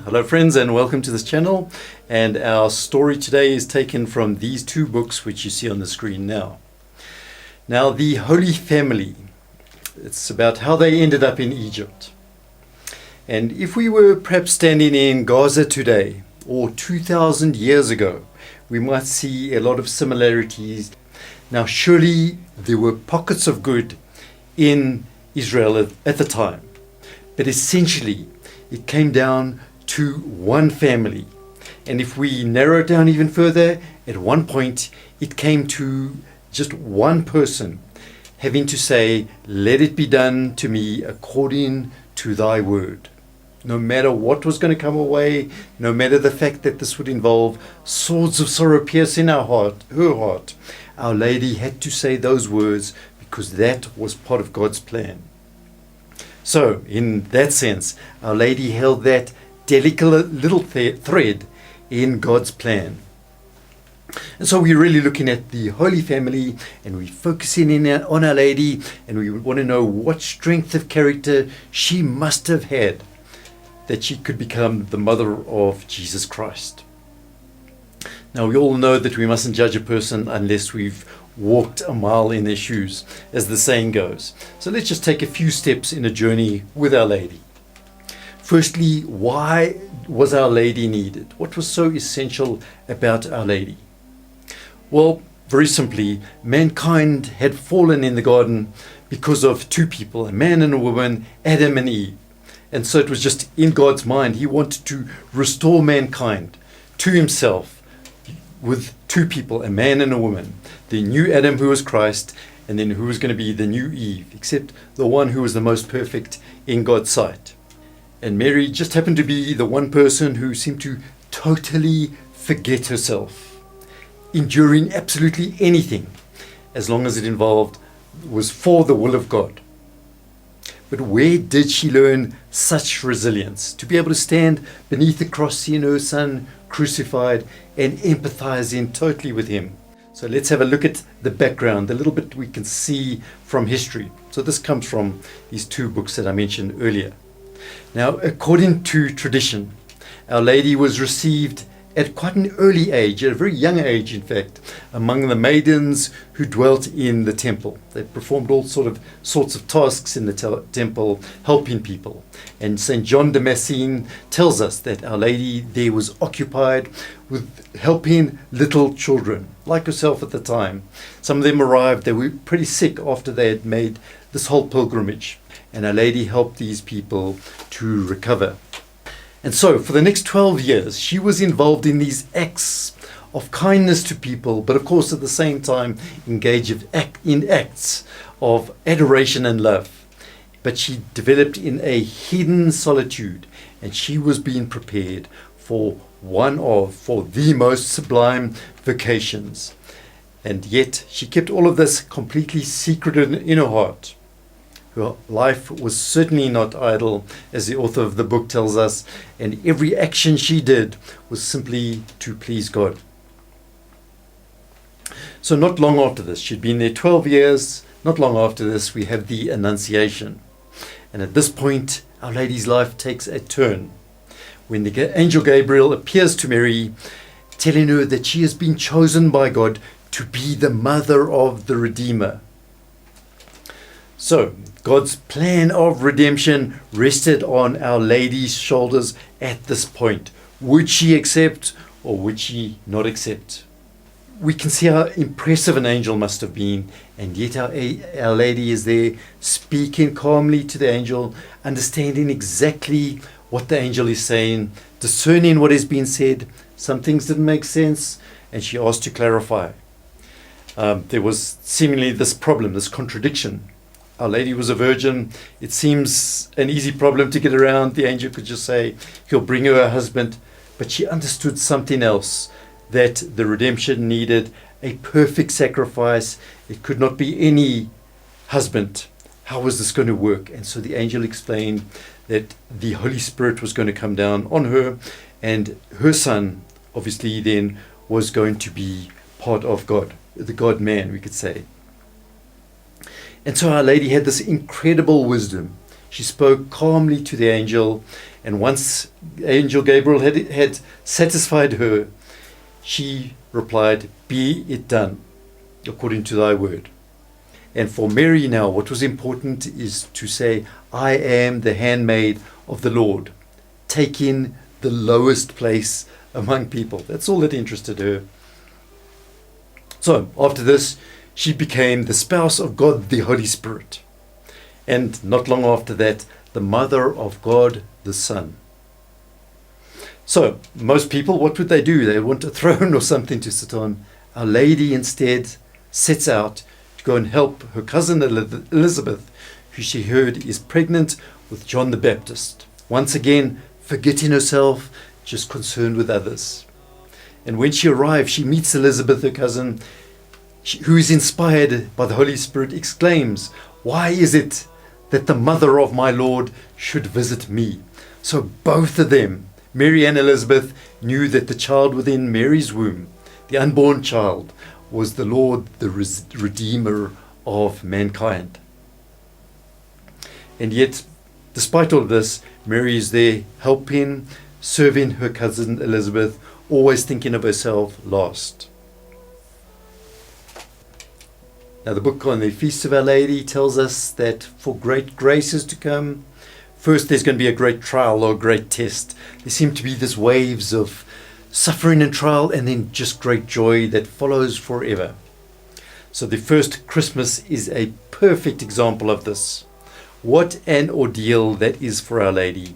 Hello friends, and welcome to this channel. And our story today is taken from these two books which you see on the screen now. Now, the Holy Family, it's about how they ended up in Egypt. And if we were perhaps standing in Gaza today or 2,000 years ago, we might see a lot of similarities. Now, surely there were pockets of good in Israel at the time, but essentially it came down to one family. And if we narrow it down even further, at one point it came to just one person having to say, "Let it be done to me according to thy word." No matter what was going to come away, no matter the fact that this would involve swords of sorrow piercing her heart, Our Lady had to say those words because that was part of God's plan. So, in that sense, Our Lady held that delicate little thread in God's plan. And so we're really looking at the Holy Family, and we're focusing in on Our Lady, and we want to know what strength of character she must have had that she could become the mother of Jesus Christ. Now, we all know that we mustn't judge a person unless we've walked a mile in their shoes, as the saying goes. So let's just take a few steps in a journey with Our Lady. Firstly, why was Our Lady needed? What was so essential about Our Lady? Well, very simply, mankind had fallen in the garden because of two people, a man and a woman, Adam and Eve. And so it was just in God's mind. He wanted to restore mankind to himself with two people, a man and a woman. The new Adam, who was Christ, and then who was going to be the new Eve, except the one who was the most perfect in God's sight. And Mary just happened to be the one person who seemed to totally forget herself, enduring absolutely anything as long as it was for the will of God. But where did she learn such resilience to be able to stand beneath the cross, seeing her son crucified, and empathize in totally with him? So let's have a look at the background, the little bit we can see from history. So this comes from these two books that I mentioned earlier. Now, according to tradition, Our Lady was received at quite an early age, at a very young age, in fact, among the maidens who dwelt in the temple. They performed all sorts of tasks in the temple, helping people. And St. John Damascene tells us that Our Lady there was occupied with helping little children, like herself at the time. Some of them arrived, they were pretty sick after they had made this whole pilgrimage. And Our Lady helped these people to recover. And so for the next 12 years, she was involved in these acts of kindness to people, but of course at the same time engaged in acts of adoration and love. But she developed in a hidden solitude, and she was being prepared for the most sublime vocations. And yet she kept all of this completely secret in her heart. Her life was certainly not idle, as the author of the book tells us, and every action she did was simply to please God. So not long after this, she'd been there 12 years, not long after this we have the Annunciation. And at this point, Our Lady's life takes a turn, when the angel Gabriel appears to Mary, telling her that she has been chosen by God to be the mother of the Redeemer. So, God's plan of redemption rested on Our Lady's shoulders at this point. Would she accept, or would she not accept? We can see how impressive an angel must have been, and yet Our Lady is there speaking calmly to the angel, understanding exactly what the angel is saying, discerning what is being said. Some things didn't make sense, and she asked to clarify. There was seemingly this problem, this contradiction. Our Lady was a virgin. It seems an easy problem to get around. The angel could just say he'll bring her a husband. But she understood something else, that the redemption needed a perfect sacrifice. It could not be any husband. How was this going to work? And so the angel explained that the Holy Spirit was going to come down on her, and her son, obviously then, was going to be part of God, the God-man, we could say. And so Our Lady had this incredible wisdom. She spoke calmly to the angel, And once Angel Gabriel had satisfied her, she replied, "Be it done, according to thy word." And for Mary now, what was important is to say, "I am the handmaid of the Lord," taking the lowest place among people. That's all that interested her. So after this, she became the spouse of God, the Holy Spirit. And not long after that, the mother of God, the Son. So most people, what would they do? They want a throne or something to sit on. Our Lady instead sets out to go and help her cousin Elizabeth, who she heard is pregnant with John the Baptist. Once again, forgetting herself, just concerned with others. And when she arrives, she meets Elizabeth, her cousin, who is inspired by the Holy Spirit, exclaims, "Why is it that the mother of my Lord should visit me?" So both of them, Mary and Elizabeth, knew that the child within Mary's womb, the unborn child, was the Lord, the Redeemer of mankind. And yet, despite all this, Mary is there helping, serving her cousin Elizabeth, always thinking of herself last. Now, the book on the Feast of Our Lady tells us that for great graces to come, first there's going to be a great trial or a great test. There seem to be these waves of suffering and trial, and then just great joy that follows forever. So the first Christmas is a perfect example of this. What an ordeal that is for Our Lady.